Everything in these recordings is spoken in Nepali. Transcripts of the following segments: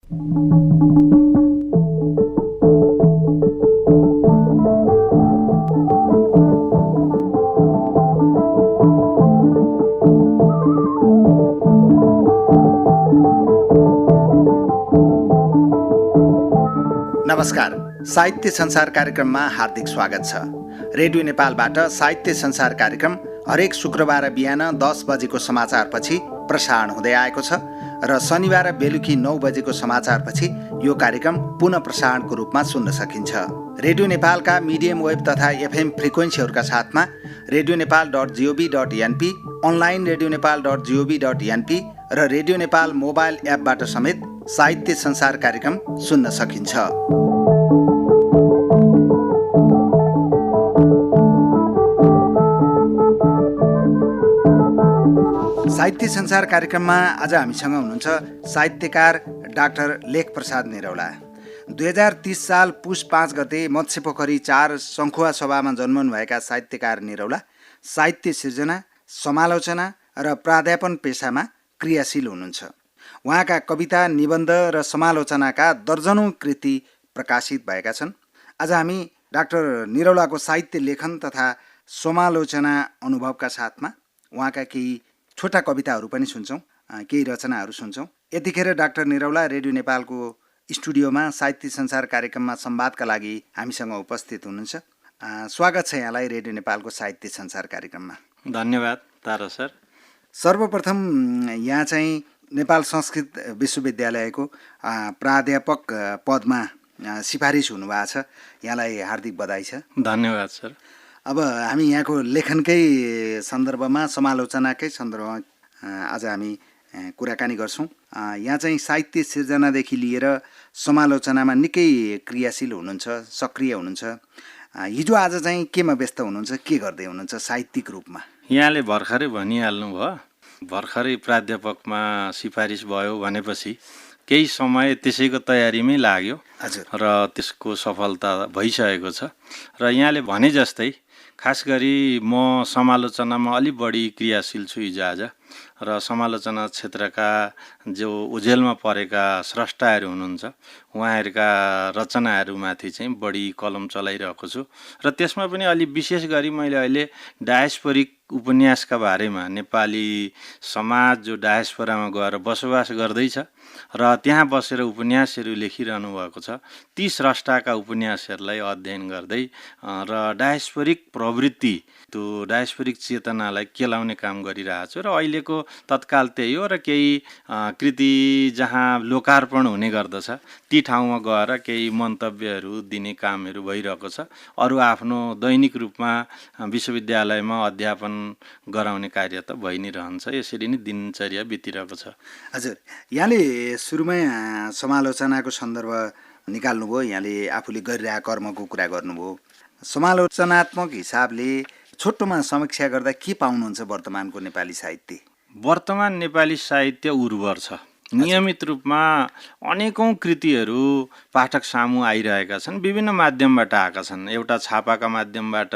नमस्कार, साहित्य संसार कार्यक्रममा हार्दिक स्वागत छ। रेडियो नेपालबाट साहित्य संसार कार्यक्रम हरेक शुक्रबार बिहान 10 बजेको समाचारपछि प्रसारण हुँदै आएको छ र शनिबार बेलुकी 9 बजेको समाचारपछि यो कार्यक्रम पुनः प्रसारणको रूपमा सुन्न सकिन्छ। रेडियो नेपालका मिडियम वेब तथा एफएम फ्रिक्वेन्सीहरूका साथमा redionepal.gov.np, अनलाइन redionepal.gov.np र रेडियो नेपाल मोबाइल एपबाट समेत साहित्य संसार कार्यक्रम सुन्न सकिन्छ। साहित्य संसार कार्यक्रममा आज हामीसँग हुनुहुन्छ साहित्यकार डाक्टर लेख प्रसाद निरौला। 2030 साल पुस 5 गते मत्स्यपोखरी 4 सङ्खुवा सभामा जन्मनुभएका साहित्यकार निरौला साहित्य सिर्जना, समालोचना र प्राध्यापन पेसामा क्रियाशील हुनुहुन्छ। उहाँका कविता, निबन्ध र समालोचनाका दर्जनौं कृति प्रकाशित भएका छन्। आज हामी डाक्टर निरौलाको साहित्य लेखन तथा समालोचना अनुभवका साथमा उहाँका केही छोटा कविताहरू पनि सुन्छौँ, केही रचनाहरू सुन्छौँ। यतिखेर डाक्टर निरौला रेडियो नेपालको स्टुडियोमा साहित्य संसार कार्यक्रममा संवादका लागि हामीसँग उपस्थित हुनुहुन्छ। स्वागत छ यहाँलाई रेडियो नेपालको साहित्य संसार कार्यक्रममा। धन्यवाद तारा सर। सर्वप्रथम यहाँ चाहिँ नेपाल संस्कृत विश्वविद्यालयको प्राध्यापक पदमा सिफारिस हुनुभएको छ। यहाँलाई हार्दिक बधाई छ। धन्यवाद सर। अब हामी यहाँको लेखनकै सन्दर्भमा, समालोचनाकै सन्दर्भमा आज हामी कुराकानी गर्छौँ। यहाँ चाहिँ साहित्य सिर्जनादेखि लिएर समालोचनामा निकै क्रियाशील हुनुहुन्छ, सक्रिय हुनुहुन्छ। हिजो आज चाहिँ केमा व्यस्त हुनुहुन्छ, के गर्दै हुनुहुन्छ साहित्यिक रूपमा? यहाँले भर्खरै भनिहाल्नु भयो, भर्खरै प्राध्यापकमा सिफारिस भयो भनेपछि केही समय त्यसैको तयारीमै लाग्यो। हजुर। र त्यसको सफलता भइसकेको छ। र यहाँले भने जस्तै खास गरी म समालोचनामा अलि बढी क्रियाशील छु हिजो आज। र समालोचना क्षेत्रका जो उजेलमा परेका स्रष्टाहरू हुनुहुन्छ उहाँहरूका रचनाहरूमाथि चाहिँ बढी कलम चलाइरहेको छु। र त्यसमा पनि अलि विशेष गरी मैले अहिले डायस्पोरिक उपन्यासका बारेमा, नेपाली समाज जो डायस्पोरामा गएर बसोबास गर्दैछ र त्यहाँ बसेर उपन्यासहरू लेखिरहनु भएको छ, ती स्रष्टाका उपन्यासहरूलाई अध्ययन गर्दै र डायस्पोरिक प्रवृत्ति, त्यो डायस्पोरिक चेतनालाई केलाउने काम गरिरहेको छु। र अहिलेको तत्काल त्यही हो। र केही कृति जहाँ लोकार्पण हुने गर्दछ ती ठाउँमा गएर केही मन्तव्यहरू दिने कामहरू भइरहेको छ। अरू आफ्नो दैनिक रूपमा विश्वविद्यालयमा अध्यापन गराउने कार्य त भइ नै रहन्छ। यसरी नै दिनचर्या बितिरहेको छ। हजुर, यहाँले सुरुमै समालोचनाको सन्दर्भ निकाल्नुभयो। यहाँले आफूले गरिरहेको कर्मको कुरा गर्नुभयो। समालोचनात्मक हिसाबले छोटोमा समीक्षा गर्दा के पाउनुहुन्छ वर्तमानको नेपाली साहित्य? वर्तमान नेपाली साहित्य उर्वर छ। नियमित रूपमा अनेकौं कृतिहरू पाठक सामु आइरहेका छन्। विभिन्न माध्यमबाट आएका छन्। एउटा छापाका माध्यमबाट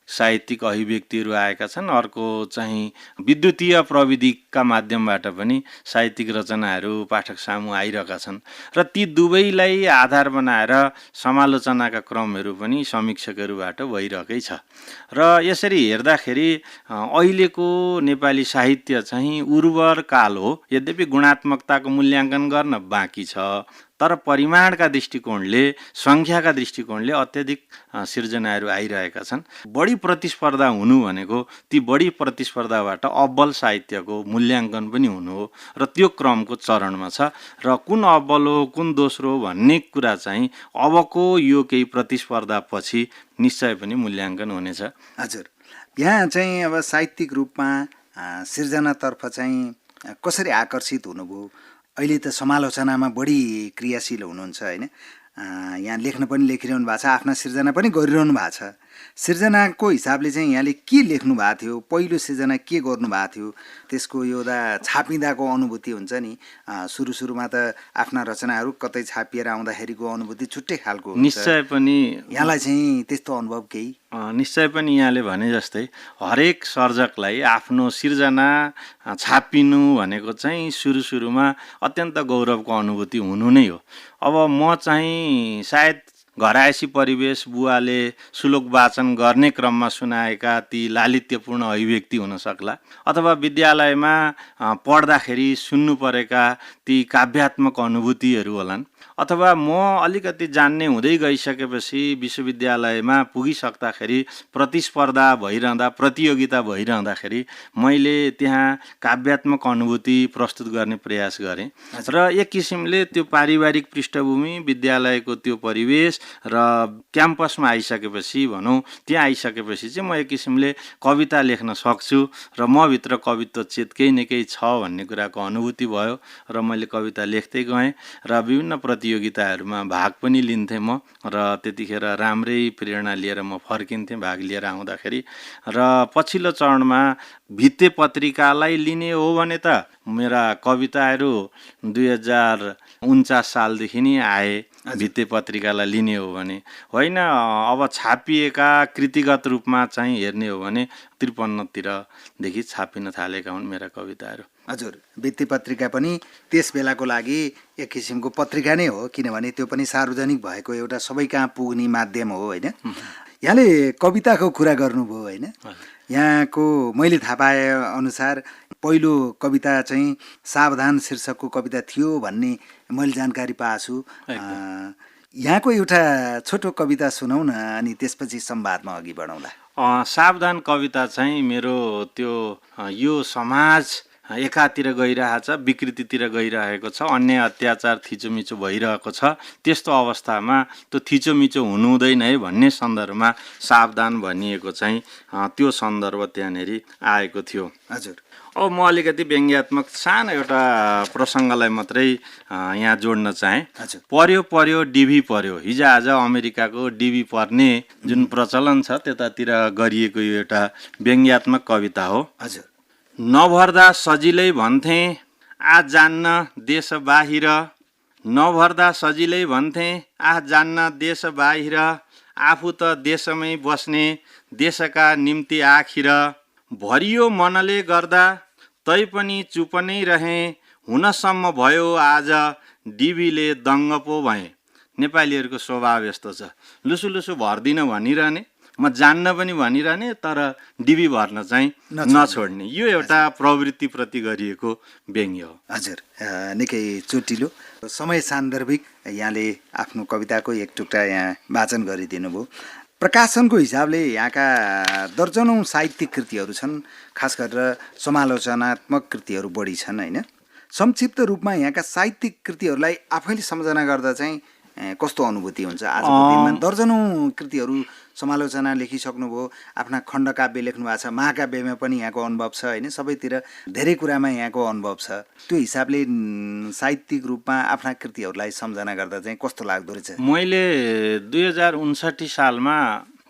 साहित्यिक अभिव्यक्तिहरू आएका छन्, अर्को चाहिँ विद्युतीय प्रविधिका माध्यमबाट पनि साहित्यिक रचनाहरू पाठक सामु आइरहेका छन्। र ती दुवैलाई आधार बनाएर समालोचनाका क्रमहरू पनि समीक्षकहरूबाट भइरहेकै छ। र यसरी हेर्दाखेरि अहिलेको नेपाली साहित्य चाहिँ उर्वर काल हो। यद्यपि गुणात्मकताको मूल्याङ्कन गर्न बाँकी छ, तर परिमाणका दृष्टिकोणले, सङ्ख्याका दृष्टिकोणले अत्यधिक सिर्जनाहरू आइरहेका छन्। बढी प्रतिस्पर्धा हुनु भनेको ती बढी प्रतिस्पर्धाबाट अब्बल साहित्यको मूल्याङ्कन पनि हुनु हो। र त्यो क्रमको चरणमा छ। र कुन अब्बल हो, कुन दोस्रो हो भन्ने कुरा चाहिँ अबको यो केही प्रतिस्पर्धापछि निश्चय पनि मूल्याङ्कन हुनेछ। हजुर, यहाँ चाहिँ अब साहित्यिक रूपमा सिर्जनातर्फ चाहिँ कसरी आकर्षित हुनुभयो? अहिले त समालोचनामा बढी क्रियाशील हुनुहुन्छ होइन? यहाँ लेख्न पनि लेखिरहनु भएको छ, आफ्ना सिर्जना पनि गरिरहनु भएको छ। सिर्जनाको हिसाबले चाहिँ यहाँले के लेख्नु भएको थियो, पहिलो सिर्जना के गर्नु भएको थियो, त्यसको एउटा छापिँदाको अनुभूति हुन्छ नि। सुरुमा त आफ्ना रचनाहरू कतै छापिएर आउँदाखेरिको अनुभूति छुट्टै खालको हुन्छ। निश्चय पनि यहाँलाई चाहिँ त्यस्तो अनुभव केही? निश्चय पनि यहाँले भने जस्तै हरेक सर्जकलाई आफ्नो सिर्जना छापिनु भनेको चाहिँ सुरुमा अत्यन्त गौरवको अनुभूति हुनु नै हो। अब म चाहिँ सायद घरायसी परिवेश बुवाले श्लोक वाचन गर्ने क्रममा सुनाएका ती लालित्यपूर्ण अभिव्यक्ति हुन सक्ला, अथवा विद्यालयमा पढ्दाखेरि सुन्नु परेका ती काव्यात्मक अनुभूतिहरू होलान्, अथवा म अलिकति जान्ने हुँदै गइसकेपछि विश्वविद्यालयमा पुगिसक्दाखेरि प्रतिस्पर्धा भइरहँदा, प्रतियोगिता भइरहँदाखेरि मैले त्यहाँ काव्यात्मक अनुभूति प्रस्तुत गर्ने प्रयास गरेँ। र एक किसिमले त्यो पारिवारिक पृष्ठभूमि, विद्यालयको त्यो परिवेश र क्याम्पसमा आइसकेपछि भनौँ, त्यहाँ आइसकेपछि चाहिँ म एक किसिमले कविता लेख्न सक्छु र म भित्र कवित्व चेत केही न केही छ भन्ने कुराको अनुभूति भयो र मैले कविता लेख्दै गएँ र विभिन्न प्रतियोगिताहरूमा भाग पनि लिन्थेँ म। र त्यतिखेर राम्रै प्रेरणा लिएर म फर्किन्थेँ भाग लिएर आउँदाखेरि। र पछिल्लो चरणमा भित्ते पत्रिकालाई लिने हो भने त मेरा कविताहरू 2049 सालदेखि नै आए भित्ते पत्रिकालाई लिने हो भने। होइन, अब छापिएका कृतिगत रूपमा चाहिँ हेर्ने हो भने 53 छापिन थालेका हुन् मेरा कविताहरू। हजुर, भित्ते पत्रिका पनि त्यस बेलाको लागि एक किसिमको पत्रिका नै हो, किनभने त्यो पनि सार्वजनिक भएको एउटा सबै कहाँ पुग्ने माध्यम हो होइन। यहाँले कविताको कुरा गर्नुभयो होइन, यहाँको मैले थाहा पाए अनुसार पहिलो कविता चाहिँ सावधान शीर्षकको कविता थियो भन्ने मैले जानकारी पाएको छु। यहाँको एउटा छोटो कविता सुनाउ न, अनि त्यसपछि संवादमा अघि बढाउँला। सावधान कविता चाहिँ मेरो त्यो यो समाज एकातिर गइरहेछ, विकृतितिर गइरहेको छ, अन्याय अत्याचार थिचोमिचो भइरहेको छ, त्यस्तो अवस्थामा त्यो थिचोमिचो हुनुहुँदैन है भन्ने सन्दर्भमा सावधान भनिएको चाहिँ त्यो सन्दर्भ त्यहाँनिर आएको थियो। हजुर, अब म अलिकति व्यङ्ग्यात्मक सानो एउटा प्रसङ्गलाई मात्रै यहाँ जोड्न चाहेँ। पर्यो डिभी पर्यो, हिजोआज अमेरिकाको डिभी पर्ने जुन प्रचलन छ त्यतातिर गरिएको यो एउटा व्यङ्ग्यात्मक कविता हो। हजुर, नभर्दा सजिलै भन्थे आ जान्न देश बाहिर, नभर्दा सजिलै भन्थे आ जान्न देश बाहिर, आफू त देशमै बस्ने देशका निम्ति आखिर, भरियो मनले गर्दा तैपनि चुप नै रहे, हुनसम्म भयो आज डिबीले दङ्ग पो भएँ। नेपालीहरूको स्वभाव यस्तो छ, लुसु लुसु भर्दिन भनिरहने, म जान्न पनि भनिरहने, तर डिबी भर्न चाहिँ नछोड्ने। यो एउटा प्रवृत्तिप्रति गरिएको व्यङ्ग्य हो। हजुर, निकै चोटिलो समय सान्दर्भिक यहाँले आफ्नो कविताको एक टुक्रा यहाँ वाचन गरिदिनु भयो। प्रकाशनको हिसाबले यहाँका दर्जनौँ साहित्यिक कृतिहरू छन्, खास गरेर समालोचनात्मक कृतिहरू बढी छन् होइन। संक्षिप्त रूपमा यहाँका साहित्यिक कृतिहरूलाई आफैले सम्झना गर्दा चाहिँ कस्तो अनुभूति हुन्छ? आजको दिनमा दर्जनौँ कृतिहरू समालोचना लेखिसक्नुभयो, आफ्ना खण्डकाव्य लेख्नु भएको छ, महाकाव्यमा पनि यहाँको अनुभव छ होइन, सबैतिर धेरै कुरामा यहाँको अनुभव छ। त्यो हिसाबले साहित्यिक रूपमा आफ्ना कृतिहरूलाई सम्झना गर्दा चाहिँ कस्तो लाग्दो रहेछ? मैले 2059 सालमा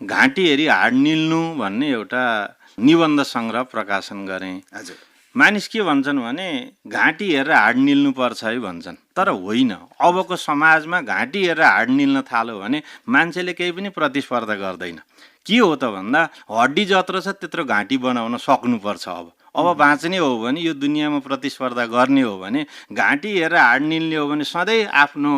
घाँटी हेरी हाड निल्नु भन्ने एउटा निबन्ध सङ्ग्रह प्रकाशन गरेँ। हजुर, मानिस के भन्छन् भने घाँटी हेरेर हाड निल्नुपर्छ है भन्छन्, तर होइन। अबको समाजमा घाँटी हेरेर हाड निल्न थाल्यो भने मान्छेले केही पनि प्रतिस्पर्धा गर्दैन। के हो त भन्दा हड्डी जत्रो छ त्यत्रो घाँटी बनाउन सक्नुपर्छ। अब बाँच्ने हो भने, यो दुनियाँमा प्रतिस्पर्धा गर्ने हो भने, घाँटी हेरेर हाड निल्ने हो भने सधैँ आफ्नो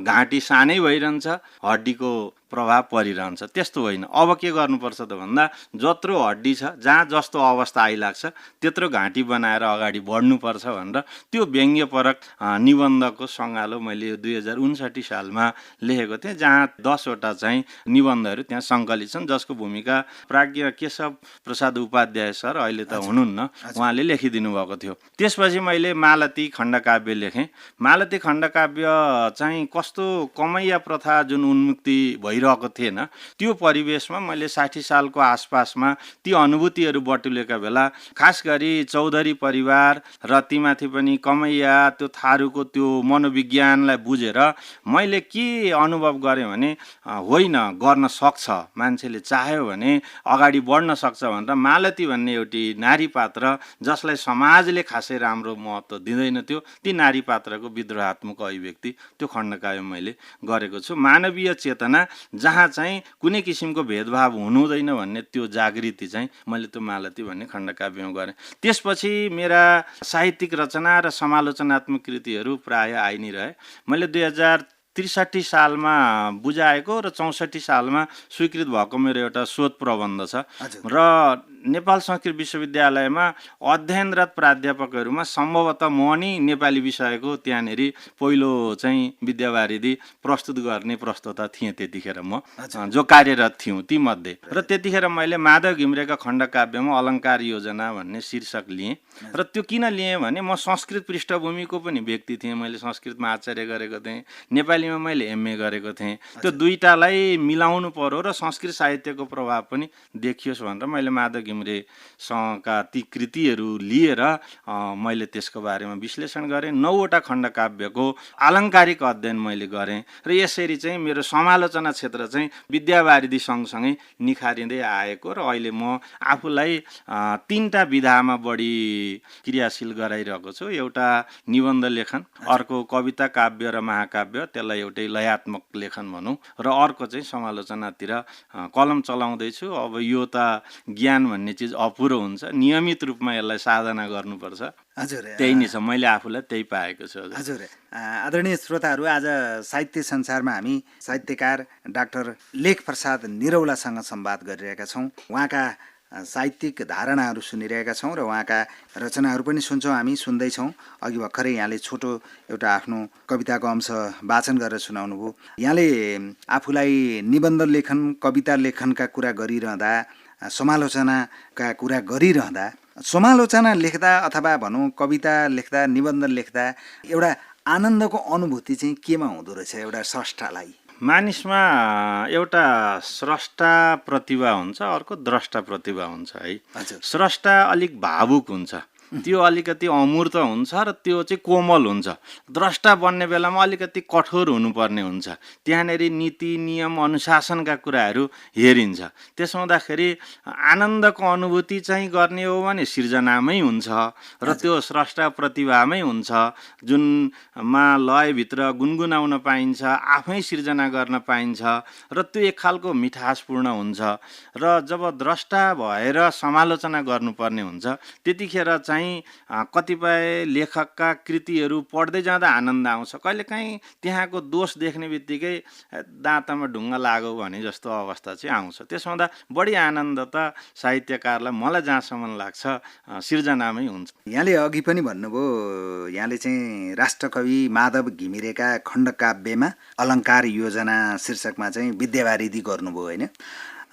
घाँटी सानै भइरहन्छ, हड्डीको प्रभाव परिरहन्छ। त्यस्तो होइन। अब के गर्नुपर्छ त भन्दा जत्रो हड्डी छ, जहाँ जस्तो अवस्था आइलाग्छ त्यत्रो घाँटी बनाएर अगाडि बढ्नुपर्छ भनेर त्यो व्यङ्ग्यपरक निबन्धको सङ्गालो मैले 2059 सालमा लेखेको थिएँ, जहाँ 10वटा चाहिँ निबन्धहरू त्यहाँ सङ्कलित छन्, जसको भूमिका प्राज्ञ केशव प्रसाद उपाध्याय सर, अहिले त हुनुहुन्न, उहाँले लेखिदिनु भएको थियो। त्यसपछि मैले मालती खण्डकाव्य लेखेँ। मालती खण्डकाव्य चाहिँ कस्तो कमैया प्रथा जुन उन्मुक्ति भइरहेको भइरहेको थिएन। त्यो परिवेशमा मैले 60 सालको आसपासमा ती अनुभूतिहरू बटुलेका बेला खास गरी चौधरी परिवार र तीमाथि पनि कमैया त्यो थारूको त्यो मनोविज्ञानलाई बुझेर मैले के अनुभव गरेँ भने होइन, गर्न सक्छ, मान्छेले चाह्यो भने अगाडि बढ्न सक्छ भनेर मालती भन्ने एउटी नारी पात्र जसलाई समाजले खासै राम्रो महत्त्व दिँदैन थियो, ती नारी पात्रको विद्रोहात्मक अभिव्यक्ति त्यो खण्डकाव्य मैले गरेको छु। मानवीय चेतना जहाँ चाहिँ कुनै किसिमको भेदभाव हुनुहुँदैन भन्ने त्यो जागृति चाहिँ मैले त्यो मालती भन्ने खण्डकाव्यमा गरेँ। त्यसपछि मेरा साहित्यिक रचना र समालोचनात्मक कृतिहरू प्राय आइ नै रहे। मैले 2063 सालमा बुझाएको र 64 सालमा स्वीकृत भएको मेरो एउटा शोध प्रबन्ध छ र नेपाल संस्कृत विश्वविद्यालयमा अध्ययनरत प्राध्यापकहरूमा सम्भवतः म नि नेपाली विषयको त्यहाँनिर पहिलो चाहिँ विद्यावारिधि प्रस्तुत गर्ने प्रस्तोता थिएँ त्यतिखेर, म जो कार्यरत थियौँ तीमध्ये। र त्यतिखेर मैले माधव घिमिरेका खण्डकाव्यमा अलङ्कार योजना भन्ने शीर्षक लिएँ। र त्यो किन लिएँ भने म संस्कृत पृष्ठभूमिको पनि व्यक्ति थिएँ, मैले संस्कृतमा आचार्य गरेको थिएँ, नेपालीमा मैले एमए गरेको थिएँ। त्यो दुईटालाई मिलाउनु पर्यो र संस्कृत साहित्यको प्रभाव पनि देखियोस् भनेर मैले माधव घिमिरेसँगका ती कृतिहरू लिएर मैले त्यसको बारेमा विश्लेषण गरेँ। 9वटा खण्डकाव्यको आलङ्कारिक अध्ययन मैले गरेँ र यसरी चाहिँ मेरो समालोचना क्षेत्र चाहिँ विद्यावारिधि सँगसँगै निखारिँदै आएको र अहिले म आफूलाई 3टा विधामा बढी क्रियाशील गराइरहेको छु। एउटा निबन्ध लेखन, अर्को कविता काव्य र महाकाव्य, त्यसलाई एउटै लयात्मक लेखन भनौँ, र अर्को चाहिँ समालोचनातिर कलम चलाउँदैछु। अब यो त ज्ञान भन्ने चिज अपुरो हुन्छ, नियमित रूपमा यसलाई साधना गर्नुपर्छ। हजुर, त्यही नै छ, मैले आफूलाई त्यही पाएको छु। हजुर, आदरणीय श्रोताहरू, आज साहित्य संसारमा हामी साहित्यकार डाक्टर लेख प्रसाद निरौलासँग संवाद गरिरहेका छौँ। उहाँका साहित्यिक धारणाहरू सुनिरहेका छौँ र उहाँका रचनाहरू पनि सुन्छौँ, हामी सुन्दैछौँ। अघि भर्खरै यहाँले छोटो एउटा आफ्नो कविताको अंश वाचन गरेर सुनाउनु भयो। यहाँले आफूलाई निबन्ध लेखन, कविता लेखनका कुरा गरिरहँदा, समालोचनाका कुरा गरिरहँदा, समालोचना लेख्दा अथवा भनौँ कविता लेख्दा, निबन्ध लेख्दा एउटा आनन्दको अनुभूति चाहिँ केमा हुँदो रहेछ एउटा स्रष्टालाई? मानिसमा एउटा स्रष्टा प्रतिभा हुन्छ, अर्को द्रष्टा प्रतिभा हुन्छ है। स्रष्टा अलिक भावुक हुन्छ, त्यो अलिकति अमूर्त हुन्छ र त्यो चाहिँ कोमल हुन्छ। द्रष्टा बन्ने बेलामा अलिकति कठोर हुनुपर्ने हुन्छ, त्यहाँनिर नीति नियम अनुशासनका कुराहरू हेरिन्छ। त्यसो हुँदाखेरि आनन्दको अनुभूति चाहिँ गर्ने हो भने सिर्जनामै हुन्छ र त्यो स्रष्टा प्रतिभामै हुन्छ, जुनमा लयभित्र गुनगुनाउन पाइन्छ, आफै सिर्जना गर्न पाइन्छ र त्यो एक खालको मिठासपूर्ण हुन्छ। र जब द्रष्टा भएर समालोचना गर्नुपर्ने हुन्छ त्यतिखेर चाहिँ कतिपय लेखकका कृतिहरू पढ्दै जाँदा आनन्द आउँछ, कहिलेकाहीँ त्यहाँको दोष देख्ने बित्तिकै दाँतमा ढुङ्गा लाग्यो भने जस्तो अवस्था चाहिँ आउँछ। त्यसो हुँदा बढी आनन्द त साहित्यकारलाई, मलाई जहाँसम्म लाग्छ, सिर्जनामै हुन्छ। यहाँले अघि पनि भन्नुभयो, यहाँले चाहिँ राष्ट्रकवि माधव घिमिरेका खण्डकाव्यमा अलङ्कार योजना शीर्षकमा चाहिँ विद्यावारिधि गर्नुभयो होइन?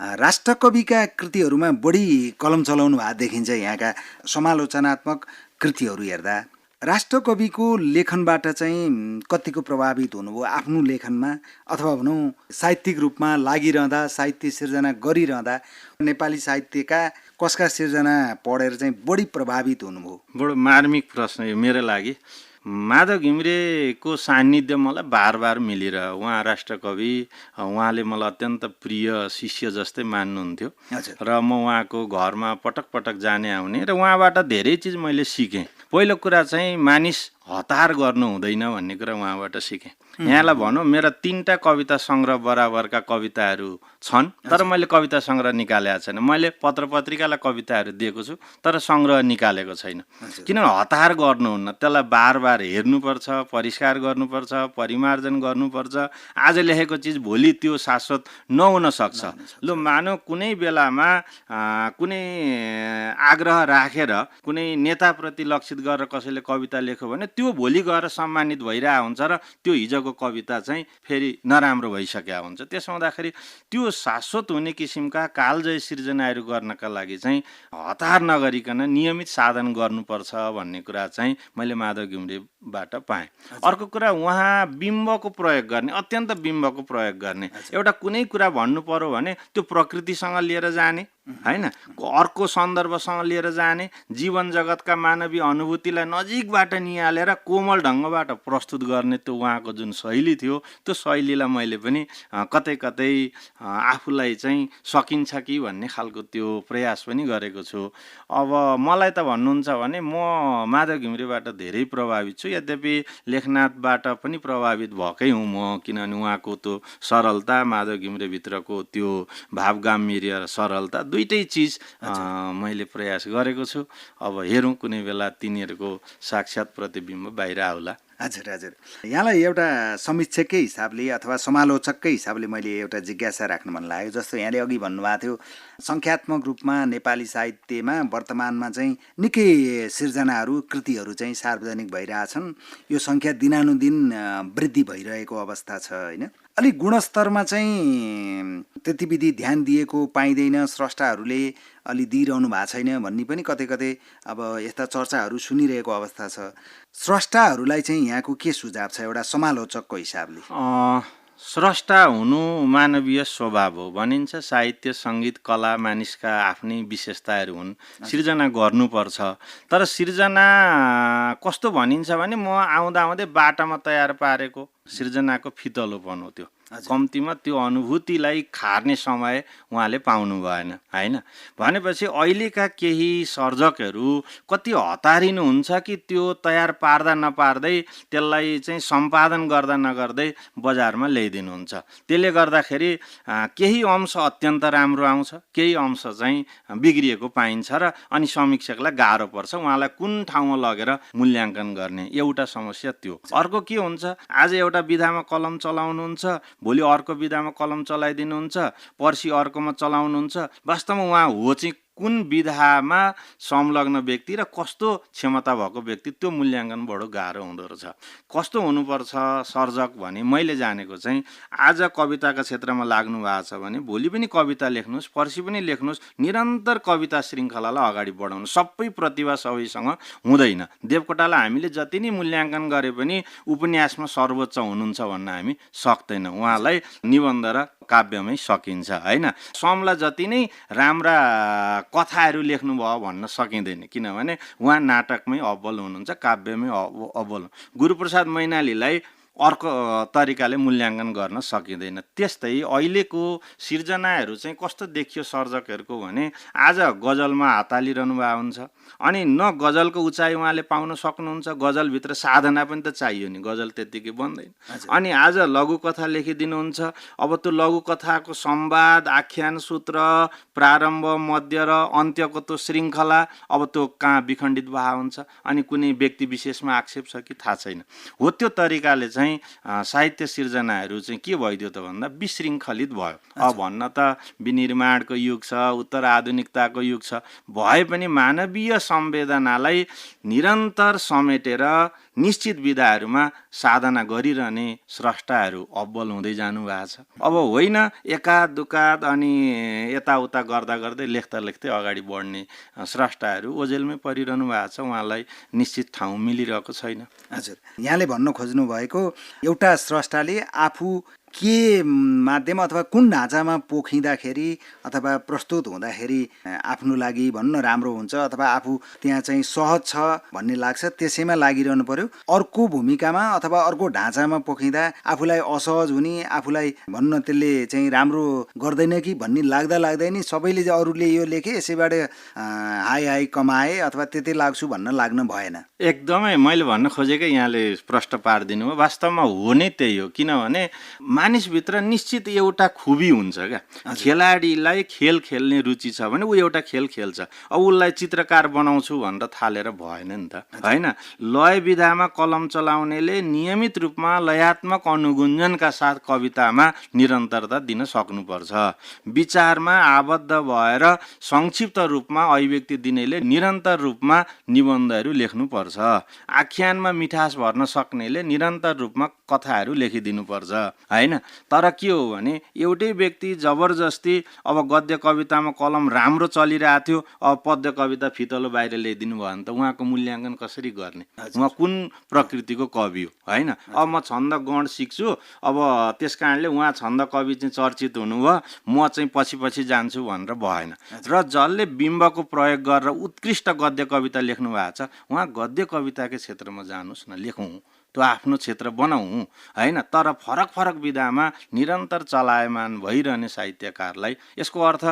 राष्ट्रकविका कृतिहरूमा बढी कलम चलाउनु भएको देखिन्छ। यहाँका समालोचनात्मक कृतिहरू हेर्दा राष्ट्रकविको लेखनबाट चाहिँ कतिको प्रभावित हुनुभयो आफ्नो लेखनमा, अथवा भनौँ साहित्यिक रूपमा लागिरहँदा, साहित्य सिर्जना गरिरहँदा नेपाली साहित्यका कसका सिर्जना पढेर चाहिँ बढी प्रभावित हुनुभयो? बडो मार्मिक प्रश्न यो मेरो लागि। माधव घिमिरेको सान्निध्य मलाई बार मिलिरह्यो। उहाँ राष्ट्रकवि, उहाँले मलाई अत्यन्त प्रिय शिष्य जस्तै मान्नुहुन्थ्यो र म उहाँको घरमा पटक पटक जाने आउने र उहाँबाट धेरै चिज मैले सिकेँ। पहिलो कुरा चाहिँ मानिस हतार गर्नु हुँदैन भन्ने कुरा उहाँबाट सिकेँ। यहाँलाई भनौँ, मेरा 3टा कविता सङ्ग्रह बराबरका कविताहरू छन्, तर मैले कविता सङ्ग्रह निकालेको छैन। मैले पत्र पत्रिकालाई कविताहरू दिएको छु तर सङ्ग्रह निकालेको छैन। किनभने हतार गर्नुहुन्न, त्यसलाई बार हेर्नुपर्छ, परिष्कार गर्नुपर्छ, परिमार्जन गर्नुपर्छ। आज लेखेको चिज भोलि त्यो शाश्वत नहुन सक्छ। लु मानौ कुनै बेलामा कुनै आग्रह राखेर कुनै नेताप्रति लक्षित गरेर कसैले कविता लेख्यो भने त्यो भोलि गएर सम्मानित भइरहेको हुन्छ र त्यो हिजोको कविता चाहिँ फेरि नराम्रो भइसकेको हुन्छ। त्यसो हुँदाखेरि त्यो शाश्वत हुने किसिमका कालजयी सृजनाहरू गर्नका लागि चाहिँ हतार नगरिकन नियमित साधन गर्नुपर्छ भन्ने कुरा चाहिँ मैले माधव घिमिरेबाट पाएँ। अर्को कुरा, उहाँ बिम्बको प्रयोग गर्ने, अत्यन्त बिम्बको प्रयोग गर्ने। एउटा कुनै कुरा भन्नु पर्यो भने त्यो प्रकृतिसँग लिएर जाने, होइन, अर्को सन्दर्भसँग लिएर जाने, जीवन जगतका मानवीय अनुभूतिलाई नजिकबाट निहालेर कोमल ढङ्गबाट प्रस्तुत गर्ने त्यो उहाँको जुन शैली थियो, त्यो शैलीलाई मैले पनि कतै कतै आफूलाई चाहिँ सकिन्छ कि भन्ने खालको त्यो प्रयास पनि गरेको छु। अब मलाई त भन्नुहुन्छ भने म माधव घिमिरेबाट धेरै प्रभावित छु। यद्यपि लेखनाथबाट पनि प्रभावित भएकै हुँ म, किनभने उहाँको त्यो सरलता, माधव घिमिरेभित्रको त्यो भावगाम्भीर्य र सरलता, दुईटै चिज मैले प्रयास गरेको छु। अब हेरौँ कुनै बेला तिनीहरूको साक्षात् प्रतिबिम्ब बाहिर आउला। हजुर हजुर, यहाँलाई एउटा समीक्षककै हिसाबले अथवा समालोचककै हिसाबले मैले एउटा जिज्ञासा राख्न मन लाग्यो। जस्तो यहाँले अघि भन्नुभएको थियो, सङ्ख्यात्मक रूपमा नेपाली साहित्यमा वर्तमानमा चाहिँ निकै सिर्जनाहरू, कृतिहरू चाहिँ सार्वजनिक भइरहेछन्। यो सङ्ख्या दिनानुदिन वृद्धि भइरहेको अवस्था छ, होइन? अलिक गुणस्तरमा चाहिँ त्यति विधि ध्यान दिएको पाइँदैन, स्रष्टाहरूले अलि दिइरहनु भएको छैन भन्ने पनि कतै कतै अब यस्ता चर्चाहरू सुनिरहेको अवस्था छ। स्रष्टाहरूलाई चाहिँ यहाँको के सुझाव छ एउटा समालोचकको हिसाबले? स्रष्टा हुनु मानवीय स्वभाव हो भनिन्छ। साहित्य, सङ्गीत, कला मानिसका आफ्नै विशेषताहरू हुन्। सिर्जना गर्नुपर्छ। तर सिर्जना कस्तो भनिन्छ भने म आउँदै बाटामा तयार पारेको सिर्जनाको फितलोपन हो त्यो। कम्तीमा त्यो अनुभूतिलाई खार्ने समय उहाँले पाउनु भएन, होइन? भनेपछि अहिलेका केही सर्जकहरू कति हतारिनुहुन्छ कि त्यो तयार पार्दा नपार्दै त्यसलाई चाहिँ सम्पादन गर्दा नगर्दै बजारमा ल्याइदिनुहुन्छ। त्यसले गर्दाखेरि केही अंश अत्यन्त राम्रो आउँछ, केही अंश चाहिँ बिग्रिएको पाइन्छ र अनि समीक्षकलाई गाह्रो पर्छ उहाँलाई कुन ठाउँमा लगेर मूल्याङ्कन गर्ने। एउटा समस्या त्यो। अर्को के हुन्छ, आज एउटा विधामा कलम चलाउनुहुन्छ, भोलि अर्को विधामा कलम चलाइदिनुहुन्छ, पर्सि अर्कोमा चलाउनुहुन्छ। वास्तवमा उहाँ हो चाहिँ कुन विधामा संलग्न व्यक्ति र कस्तो क्षमता भएको व्यक्ति, त्यो मूल्याङ्कन बडो गाह्रो हुँदो रहेछ। कस्तो हुनुपर्छ सर्जक भने, मैले जानेको चाहिँ आज कविताका क्षेत्रमा लाग्नु भएको छ भने भोलि पनि कविता लेख्नुहोस्, पर्सि पनि लेख्नुहोस्, निरन्तर कविता श्रृङ्खलालाई अगाडि बढाउनु। सबै प्रतिभा सबैसँग हुँदैन। देवकोटालाई हामीले जति नै मूल्याङ्कन गरे पनि उपन्यासमा सर्वोच्च हुनुहुन्छ भन्न हामी सक्दैनौँ। उहाँलाई निबन्ध र काव्यमै सकिन्छ, होइन? समलाई जति नै राम्रा कथाहरू लेख्नुभयो भन्न सकिँदैन, किनभने उहाँ नाटकमै अब्बल हुनुहुन्छ, काव्यमै अब्बल। गुरुप्रसाद मैनालीलाई अर्को तरिकाले मूल्याङ्कन गर्न सकिँदैन। त्यस्तै अहिलेको सिर्जनाहरू चाहिँ कस्तो देखियो सर्जकहरूको भने, आज गजलमा हात हालिरहनु भएको हुन्छ, अनि न गजलको उचाइ उहाँले पाउन सक्नुहुन्छ, गजलभित्र साधना पनि त चाहियो नि, गजल त्यत्तिकै बन्दैन। अनि आज लघुकथा लेखिदिनुहुन्छ, अब त्यो लघुकथाको संवाद, आख्यान सूत्र, प्रारम्भ, मध्य र अन्त्यको त्यो श्रृङ्खला अब त्यो कहाँ विखण्डित भएको हुन्छ, अनि कुनै व्यक्ति विशेषमा आक्षेप छ कि थाहा छैन। हो त्यो तरिकाले चाहिँ साहित्य सिर्जनाहरू चाहिँ के भइदियो त भन्दा विशृङ्खलित भयो। अब भन्न त विनिर्माणको युग छ, उत्तर आधुनिकताको युग छ, भए पनि मानवीय संवेदनालाई निरन्तर समेटेर निश्चित विधाहरूमा साधना गरिरहने स्रष्टाहरू अब्बल हुँदै जानु भएको छ। अब होइन एकाध दुकाद अनि यताउता गर्दा गर्दै लेख्दै अगाडि बढ्ने स्रष्टाहरू ओझेलमै परिरहनु भएको छ, उहाँलाई निश्चित ठाउँ मिलिरहेको छैन। हजुर, यहाँले भन्न खोज्नु भएको एउटा स्रष्टाले आफू के माध्यम अथवा कुन ढाँचामा पोखिँदाखेरि अथवा प्रस्तुत हुँदाखेरि आफ्नो लागि भन्न राम्रो हुन्छ अथवा आफू त्यहाँ चाहिँ सहज छ भन्ने लाग्छ, त्यसैमा लागिरहनु पर्यो। अर्को भूमिकामा अथवा अर्को ढाँचामा पोखिँदा आफूलाई असहज हुने, आफूलाई भन्न त्यसले चाहिँ राम्रो गर्दैन कि भन्ने लाग्दा नि सबैले अरूले यो लेखे यसैबाट हाई हाई कमाए अथवा त्यतै लाग्छु भन्न लाग्न भएन। एकदमै मैले भन्न खोजेकै यहाँले प्रश्न पारिदिनु हो। वास्तवमा हो नै त्यही हो, किनभने मानिसभित्र निश्चित एउटा खुबी हुन्छ क्या। खेलाडीलाई खेल खेल्ने रुचि छ भने ऊ एउटा खेल खेल्छ, अब उसलाई चित्रकार बनाउँछु भनेर थालेर भएन नि त, होइन। लय विधामा कलम चलाउनेले नियमित रूपमा लयात्मक अनुगुञ्जनका साथ कवितामा निरन्तरता दिन सक्नुपर्छ। विचारमा आबद्ध भएर संक्षिप्त रूपमा अभिव्यक्ति दिनेले निरन्तर रूपमा निबन्धहरू लेख्नुपर्छ। आख्यानमा मिठास भर्न सक्नेले निरन्तर रूपमा कथाहरू लेखिदिनुपर्छ, होइन। तर के हो भने एउटै व्यक्ति जबरजस्ती अब गद्य कवितामा कलम राम्रो चलिरहेको थियो, अब पद्य कविता फितलो बाहिर ल्याइदिनु भयो भने त उहाँको मूल्याङ्कन कसरी गर्ने? उहाँ कुन प्रकृतिको कवि हो, होइन। अब म छन्द गण सिक्छु, अब त्यस कारणले उहाँ छन्द कवि चाहिँ चर्चित हुनुभयो, म चाहिँ पछि पछि जान्छु भनेर भएन। र जसले बिम्बको प्रयोग गरेर उत्कृष्ट गद्य कविता लेख्नु भएको छ उहाँ गद्य कविताकै क्षेत्रमा जानुहोस् न, लेखौँ, त्यो आफ्नो क्षेत्र बनाऊँ, होइन। तर फरक फरक विधामा निरन्तर चलायमान भइरहने साहित्यकारलाई यसको अर्थ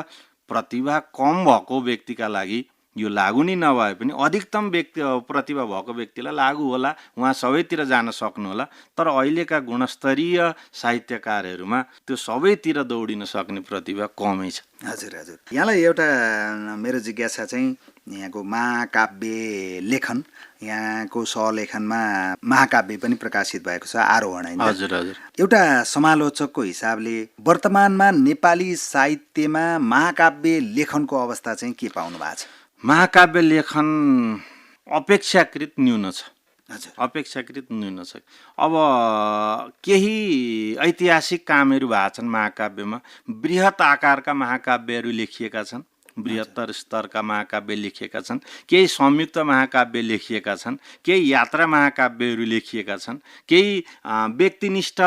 प्रतिभा कम भएको व्यक्तिका लागि यो लागु नै नभए पनि अधिकतम व्यक्ति प्रतिभा भएको व्यक्तिलाई लागु होला, उहाँ सबैतिर जान सक्नुहोला। तर अहिलेका गुणस्तरीय साहित्यकारहरूमा त्यो सबैतिर दौडिन सक्ने प्रतिभा कमै छ। हजुर हजुर। यहाँलाई एउटा मेरो जिज्ञासा चाहिँ यहाँको महाकाव्य लेखन, यहाँको सहलेखनमा महाकाव्य पनि प्रकाशित भएको छ, आरोहण, होइन? हजुर हजुर। एउटा समालोचकको हिसाबले वर्तमानमा नेपाली साहित्यमा महाकाव्य लेखनको अवस्था चाहिँ के पाउनु भएको छ? महाकाव्य लेखन अपेक्षाकृत न्यून छ। हजुर, अपेक्षाकृत न्यून छ। अब केही ऐतिहासिक कामहरू भएको छन् महाकाव्यमा, बृहत आकारका महाकाव्यहरू लेखिएका छन्, बृहत्तर स्तरका महाकाव्य लेखिएका छन्, केही संयुक्त महाकाव्य लेखिएका छन्, केही यात्रा महाकाव्यहरू लेखिएका छन्, केही व्यक्तिनिष्ठ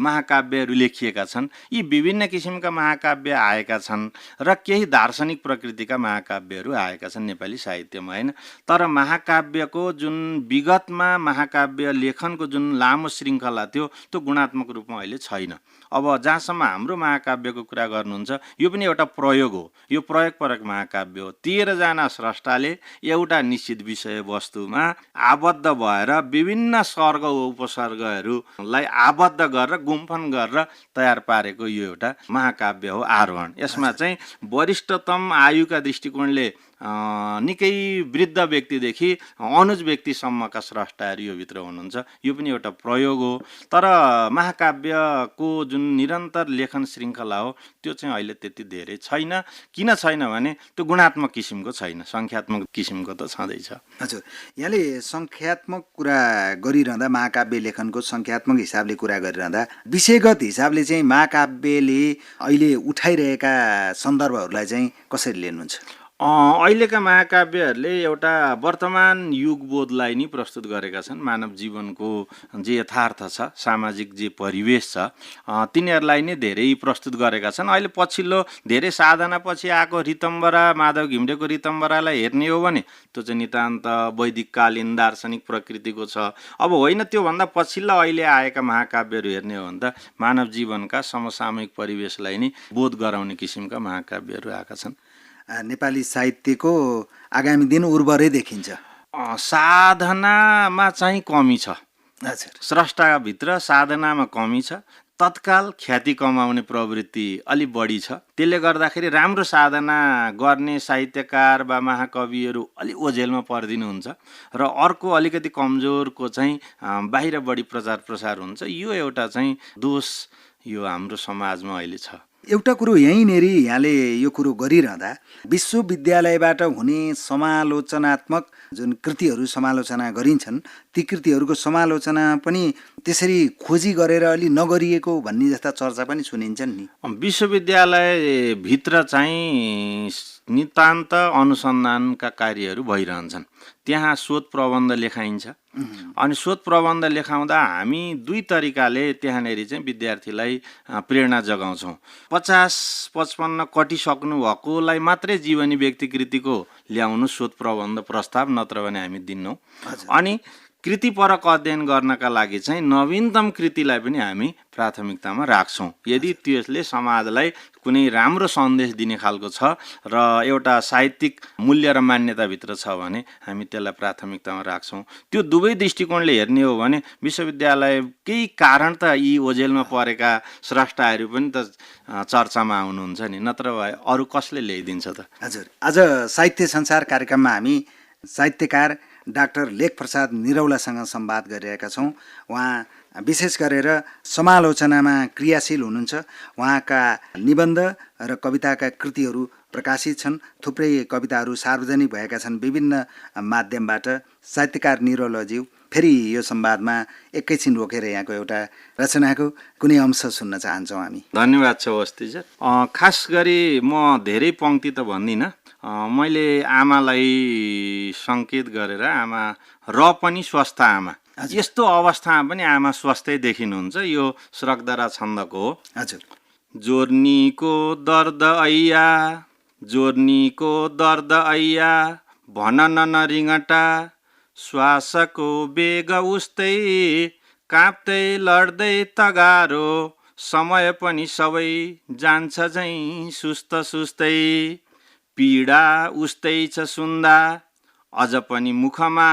महाकाव्यहरू लेखिएका छन्। यी विभिन्न किसिमका महाकाव्य आएका छन् र केही दार्शनिक प्रकृतिका महाकाव्यहरू आएका छन् नेपाली साहित्यमा, होइन। तर महाकाव्यको जुन विगतमा महाकाव्य लेखनको जुन लामो श्रृङ्खला थियो त्यो गुणात्मक रूपमा अहिले छैन। अब जहाँसम्म हाम्रो महाकाव्यको कुरा गर्नुहुन्छ, यो पनि एउटा प्रयोग हो, यो प्रयोगपरक महाकाव्य हो। 13 जना स्रष्टाले एउटा निश्चित विषयवस्तुमा आबद्ध भएर विभिन्न सर्ग उपसर्गहरूलाई आबद्ध गरेर गुम्फन गरेर तयार पारेको यो एउटा महाकाव्य हो आरोहण। यसमा चाहिँ वरिष्ठतम आयुका दृष्टिकोणले निकै वृद्ध व्यक्तिदेखि अनुज व्यक्तिसम्मका स्रष्टाहरू यो भित्र हुनुहुन्छ, यो पनि एउटा प्रयोग हो। तर महाकाव्यको जुन निरन्तर लेखन श्रृङ्खला हो त्यो चाहिँ अहिले त्यति धेरै छैन। किन छैन भने त्यो गुणात्मक किसिमको छैन, सङ्ख्यात्मक किसिमको त छँदैछ। हजुर, यहाँले सङ्ख्यात्मक कुरा गरिरहँदा, महाकाव्य लेखनको सङ्ख्यात्मक हिसाबले कुरा गरिरहँदा विषयगत हिसाबले चाहिँ महाकाव्यले अहिले उठाइरहेका सन्दर्भहरूलाई चाहिँ कसरी लिनुहुन्छ? अहिलेका महाकाव्यहरूले एउटा वर्तमान युगबोधलाई नै प्रस्तुत गरेका छन्। मानव जीवनको जे यथार्थ छ, सामाजिक जे परिवेश छ, तिनीहरूलाई नै धेरै प्रस्तुत गरेका छन्। अहिले पछिल्लो धेरै साधनापछि आएको रितम्बरा, माधव घिमिरेको रितम्बरालाई हेर्ने हो भने त्यो चाहिँ नितान्त वैदिककालीन दार्शनिक प्रकृतिको छ। अब होइन, त्योभन्दा पछिल्ला अहिले आएका महाकाव्यहरू हेर्ने हो भने त मानव जीवनका समसामयिक परिवेशलाई नै बोध गराउने किसिमका महाकाव्यहरू आएका छन्। नेपाली साहित्यको आगामी दिन उर्वरै देखिन्छ। साधनामा चाहिँ कमी छ। हजुर, स्रष्टाभित्र साधनामा कमी छ। तत्काल ख्याति कमाउने प्रवृत्ति अलि बढी छ। त्यसले गर्दाखेरि राम्रो साधना गर्ने साहित्यकार वा महाकविहरू अलि ओझेलमा परिदिनुहुन्छ र अर्को अलिकति कमजोरको चाहिँ बाहिर बढी प्रचार प्रसार हुन्छ। यो एउटा चाहिँ दोष यो हाम्रो समाजमा अहिले छ। एउटा कुरो यहीँनेरि यहाँले यो कुरो गरिरहँदा विश्वविद्यालयबाट हुने समालोचनात्मक जुन कृतिहरू समालोचना गरिन्छन् ती कृतिहरूको समालोचना पनि त्यसरी खोजी गरेर अलि नगरिएको भन्ने जस्ता चर्चा पनि सुनिन्छन् नि। विश्वविद्यालयभित्र चाहिँ नितान्त अनुसन्धानका कार्यहरू भइरहन्छन्। त्यहाँ शोध प्रबन्ध लेखाइन्छ अनि शोध प्रबन्ध लेखाउँदा हामी दुई तरिकाले त्यहाँनेरि चाहिँ विद्यार्थीलाई प्रेरणा जगाउँछौँ। 50-55 कटिसक्नु भएकोलाई मात्रै जीवनी व्यक्तिकृतिको ल्याउनु शोध प्रबन्ध प्रस्ताव, नत्र भने हामी दिन्नौँ। अनि कृतिपरक अध्ययन गर्नका लागि चाहिँ नवीनतम कृतिलाई पनि हामी प्राथमिकतामा राख्छौँ यदि त्यसले समाजलाई कुनै राम्रो सन्देश दिने खालको छ र एउटा साहित्यिक मूल्य र मान्यताभित्र छ भने हामी त्यसलाई प्राथमिकतामा राख्छौँ। त्यो दुवै दृष्टिकोणले हेर्ने हो भने विश्वविद्यालय केही कारण त यी ओझेलमा परेका स्रष्टाहरू पनि त चर्चामा आउनुहुन्छ नि, नत्र भए अरू कसले ल्याइदिन्छ त। हजुर, आज साहित्य संसार कार्यक्रममा हामी साहित्यकार डाक्टर लेखप्रसाद निरौलासँग संवाद गरिरहेका छौँ। उहाँ विशेष गरेर समालोचनामा क्रियाशील हुनुहुन्छ। उहाँका निबन्ध र कविताका कृतिहरू प्रकाशित छन्। थुप्रै कविताहरू सार्वजनिक भएका छन् विभिन्न माध्यमबाट। साहित्यकार निरौलाज्यू, फेरि यो संवादमा एकैछिन रोकेर यहाँको एउटा रचनाको कुनै अंश सुन्न चाहन्छौँ हामी। धन्यवाद छ वस्तीजी। खास गरी म धेरै पङ्क्ति त भन्दिनँ। मैले आमालाई सङ्केत गरेर आमा र पनि स्वस्थ आमा, यस्तो अवस्थामा पनि आमा स्वस्थै देखिनुहुन्छ। यो स्रग्दरा छन्दको हो। हजुर। जोर्नीको दर्द ऐया, जोर्नीको दर्द ऐया, भन न रिङटा, श्वासको बेग उस्तै, काँप्दै लड्दै तगारो, समय पनि सबै जान्छ झैँ सुस्त सुस्तै, पीडा उस्तै छ सुन्दा, अझ पनि मुखमा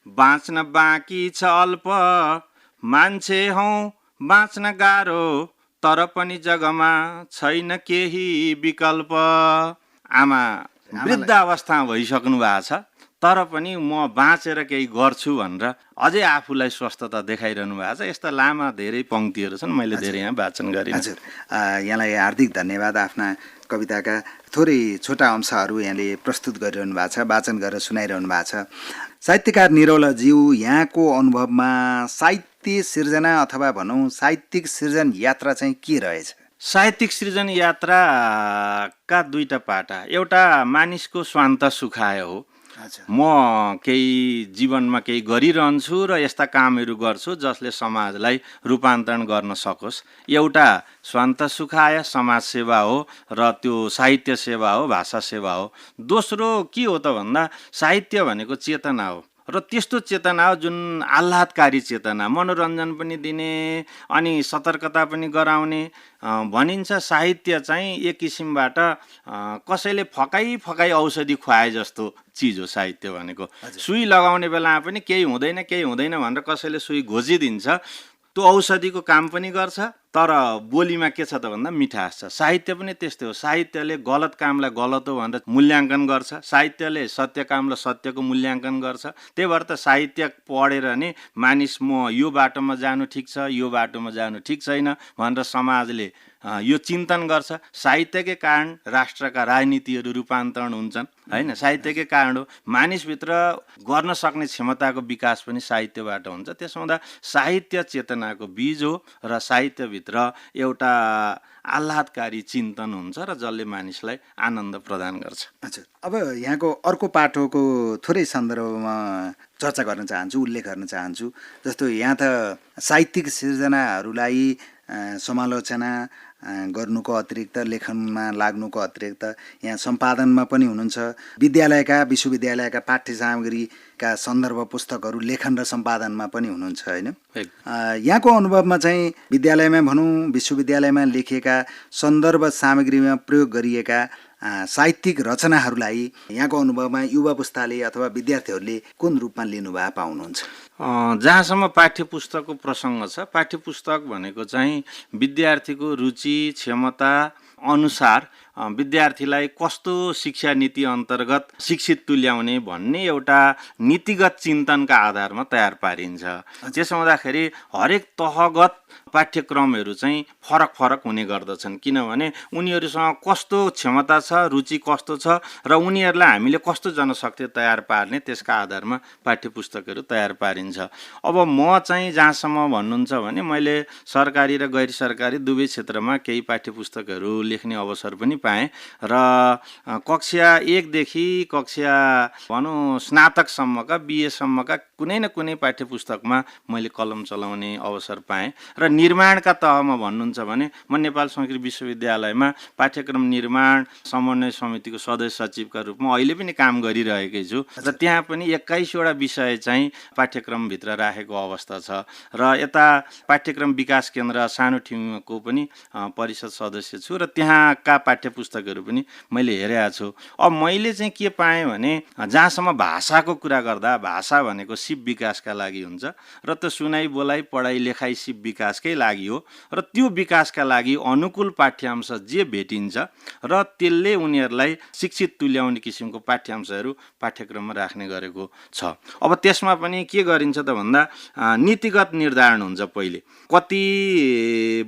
बाँच्न बाँकी छ अल्प, मान्छे हौ बाँच्न गाह्रो, तर पनि जगमा छैन केही विकल्प। आमा वृद्ध अवस्थामा भइसक्नु भएको छ, तर पनि म बाँचेर केही गर्छु भनेर अझै आफूलाई स्वस्थता देखाइरहनु भएको छ। यस्ता लामा धेरै पङ्क्तिहरू छन्, मैले धेरै यहाँ वाचन गरेँ। हजुर, यहाँलाई हार्दिक धन्यवाद। आफ्ना कविताका थोरै छोटा अंशहरू यहाँले प्रस्तुत गरिरहनु भएको छ, वाचन गरेर सुनाइरहनु भएको छ। साहित्यकार निरौलाज्यू, यहाँको अनुभवमा साहित्य सिर्जना अथवा भनौँ साहित्यिक सृजन यात्रा चाहिँ के रहेछ? साहित्यिक सृजन यात्राका दुईटा पाटा। एउटा मानिसको स्वान्त सुखाय हो। म केही जीवनमा केही गरिरहन्छु र यस्ता कामहरू गर्छु जसले समाजलाई रूपान्तरण गर्न सकोस्। एउटा स्वान्त सुखाय समाज सेवा हो र त्यो साहित्य सेवा हो, भाषा सेवा हो। दोस्रो के हो त भन्दा साहित्य भनेको चेतना हो र त्यस्तो चेतना हो जुन आह्लादकारी चेतना, मनोरञ्जन पनि दिने अनि सतर्कता पनि गराउने। भनिन्छ साहित्य चाहिँ एक किसिमबाट कसैले फकाइ औषधि खुवाए जस्तो चिज हो साहित्य भनेको। सुई लगाउने बेलामा पनि केही हुँदैन भनेर कसैले सुई घोजिदिन्छ, त्यो औषधिको काम पनि गर्छ, तर बोलीमा के छ त भन्दा मिठास छ। साहित्य पनि त्यस्तै हो। साहित्यले गलत कामलाई गलत हो भनेर मूल्याङ्कन गर्छ, साहित्यले सत्य कामलाई सत्यको मूल्याङ्कन गर्छ। त्यही भएर त साहित्य पढेर नि मानिस म यो बाटोमा जानु ठिक छ, यो बाटोमा जानु ठिक छैन भनेर समाजले यो चिन्तन गर्छ। साहित्यकै कारण राष्ट्रका राजनीतिहरू रूपान्तरण हुन्छन् हैन, साहित्यकै कारण हो। मानिसभित्र गर्न सक्ने क्षमताको विकास पनि साहित्यबाट हुन्छ। त्यसो हुँदा साहित्य चेतनाको बीज हो र साहित्यभित्र एउटा आह्लादकारी चिन्तन हुन्छ र जसले मानिसलाई आनन्द प्रदान गर्छ। अच्छा, अब यहाँको अर्को पाटोको थोरै सन्दर्भमा चर्चा गर्न चाहन्छु, उल्लेख गर्न चाहन्छु। जस्तो यहाँ त साहित्यिक सृजनाहरूलाई समालोचना गर्नुको अतिरिक्त, लेखनमा लाग्नुको अतिरिक्त यहाँ सम्पादनमा पनि हुनुहुन्छ। विश्वविद्यालयका पाठ्य सामग्रीका सन्दर्भ पुस्तकहरू लेखन र सम्पादनमा पनि हुनुहुन्छ होइन? यहाँको अनुभवमा चाहिँ विद्यालयमा भनौँ, विश्वविद्यालयमा लेखिएका सन्दर्भ सामग्रीमा प्रयोग गरिएका साहित्यिक रचनाहरूलाई यहाँको अनुभवमा युवा पुस्ताले अथवा विद्यार्थीहरूले कुन रूपमा लिनुभए पाउनुहुन्छ? जहाँसम्म पाठ्य पुस्तकको प्रसङ्ग छ, पाठ्य पुस्तक भनेको चाहिँ विद्यार्थीको रुचि क्षमता अनुसार विद्यार्थीलाई कस्तो शिक्षा नीति अन्तर्गत शिक्षित तुल्याउने भन्ने एउटा नीतिगत चिन्तनका आधारमा तयार पारिन्छ। त्यसो हुँदाखेरि हरेक तहगत पाठ्यक्रमहरू चाहिँ फरक फरक हुने गर्दछन्, किनभने उनीहरूसँग कस्तो क्षमता छ, रुचि कस्तो छ र उनीहरूलाई हामीले कस्तो जनशक्ति तयार पार्ने, त्यसका आधारमा पाठ्यपुस्तकहरू तयार पारिन्छ। अब म चाहिँ जहाँसम्म भन्नुहुन्छ भने मैले सरकारी र गैर सरकारी दुवै क्षेत्रमा केही पाठ्यपुस्तकहरू लेख्ने अवसर पनि पाएँ र कक्षा 1 देखि कक्षा भनौँ स्नातकसम्मका, बिएसम्मका कुनै न कुनै पाठ्यपुस्तकमा मैले कलम चलाउने अवसर पाएँ। र निर्माणका तहमा भन्नुहुन्छ भने म नेपाल संस्कृत विश्वविद्यालयमा पाठ्यक्रम निर्माण समन्वय समितिको सदस्य सचिवका रूपमा अहिले पनि काम गरिरहेकै छु र त्यहाँ पनि 21वटा विषय चाहिँ पाठ्यक्रमभित्र राखेको अवस्था छ। र यता पाठ्यक्रम विकास केन्द्र सानो ठिमीको पनि परिषद सदस्य छु र त्यहाँका पाठ्यपुस्तकहरू पनि मैले हेरेको छु। अब मैले चाहिँ के पाएँ भने जहाँसम्म भाषाको कुरा गर्दा भाषा भनेको सिप विकासका लागि हुन्छ र त्यो सुनाइ बोलाइ पढाइ लेखाइ सिप विकासकै लागि हो र त्यो विकासका लागि अनुकूल पाठ्यांश जे भेटिन्छ र त्यसले उनीहरूलाई शिक्षित तुल्याउने किसिमको पाठ्यांशहरू पाठ्यक्रममा राख्ने गरेको छ। अब त्यसमा पनि के गरिन्छ त भन्दा नीतिगत निर्धारण हुन्छ। पहिले कति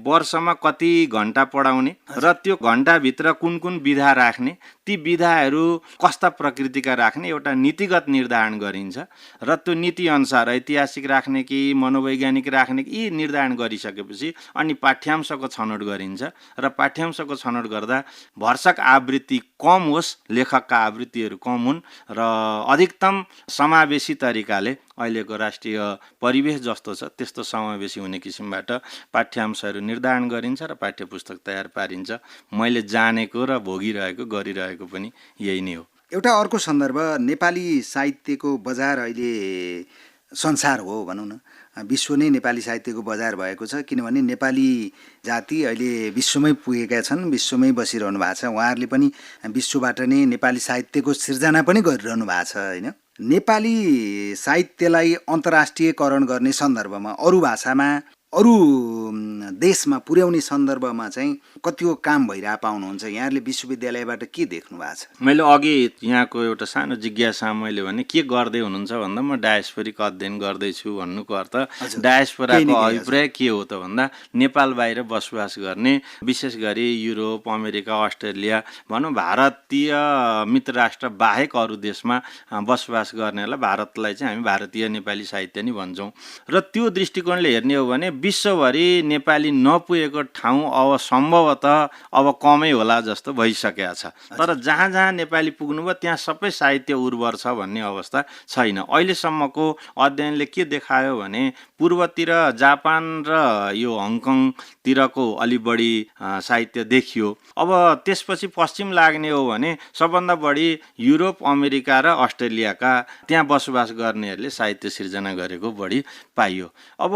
वर्षमा कति घण्टा पढाउने र त्यो घण्टाभित्र कुन कुन विधा राख्ने, ती विधाहरू कस्ता प्रकृतिका राख्ने एउटा नीतिगत निर्धारण गरिन्छ र त्यो नीति अनुसार ऐतिहासिक राख्ने कि मनोवैज्ञानिक राख्ने कि यी निर्धारण गरिसकेपछि अनि पाठ्यांशको छनौट गरिन्छ र पाठ्यांशको छनौट गर्दा भर्सक आवृत्ति कम होस्, लेखकका आवृत्तिहरू कम हुन् र अधिकतम समावेशी तरिकाले अहिलेको राष्ट्रिय परिवेश जस्तो छ त्यस्तो समावेशी हुने किसिमबाट पाठ्यांशहरू निर्धारण गरिन्छ र पाठ्यपुस्तक तयार पारिन्छ। मैले जानेको र भोगिरहेको गरिरहेको पनि यही नै हो। एउटा अर्को सन्दर्भ नेपाली साहित्यको बजार अहिले संसार हो भनौँ न, विश्व नै नेपाली साहित्यको बजार भएको छ। किनभने नेपाली जाति अहिले विश्वमै पुगेका छन्, विश्वमै बसिरहनु भएको छ। उहाँहरूले पनि विश्वबाट नै नेपाली साहित्यको सिर्जना पनि गरिरहनु भएको छ होइन। नेपाली साहित्यलाई अन्तर्राष्ट्रियकरण गर्ने सन्दर्भमा अरू भाषामा अरू देशमा पुर्याउने सन्दर्भमा चाहिँ कतिको काम भइरहेको पाउनुहुन्छ? यहाँहरूले विश्वविद्यालयबाट के देख्नु भएको छ? मैले अघि यहाँको एउटा सानो जिज्ञासा मैले भने के गर्दै हुनुहुन्छ भन्दा म डायस्पोरिक अध्ययन गर्दैछु भन्नुको अर्थ डायस्पोराको अभिप्राय के हो त भन्दा नेपाल बाहिर बसोबास गर्ने, विशेष गरी युरोप, अमेरिका, अस्ट्रेलिया भनौँ भारतीय मित्र राष्ट्र बाहेक अरू देशमा बसोबास गर्नेलाई भारतलाई चाहिँ हामी भारतीय नेपाली साहित्य नै भन्छौँ। र त्यो दृष्टिकोणले हेर्ने हो भने विश्वभरि नेपाली नपुगेको ठाउँ अब सम्भवतः अब कमै होला जस्तो भइसकेको छ। तर जहाँ जहाँ नेपाली पुग्नुभयो त्यहाँ सबै साहित्य उर्वर छ भन्ने अवस्था छैन। अहिलेसम्मको अध्ययनले के देखायो भने पूर्वतिर जापान र यो हङकङतिरको अलि बढी साहित्य देखियो। अब त्यसपछि पश्चिम लाग्ने हो भने सबभन्दा बढी युरोप, अमेरिका र अस्ट्रेलियाका त्यहाँ बसोबास गर्नेहरूले साहित्य सिर्जना गरेको बढी पाइयो। अब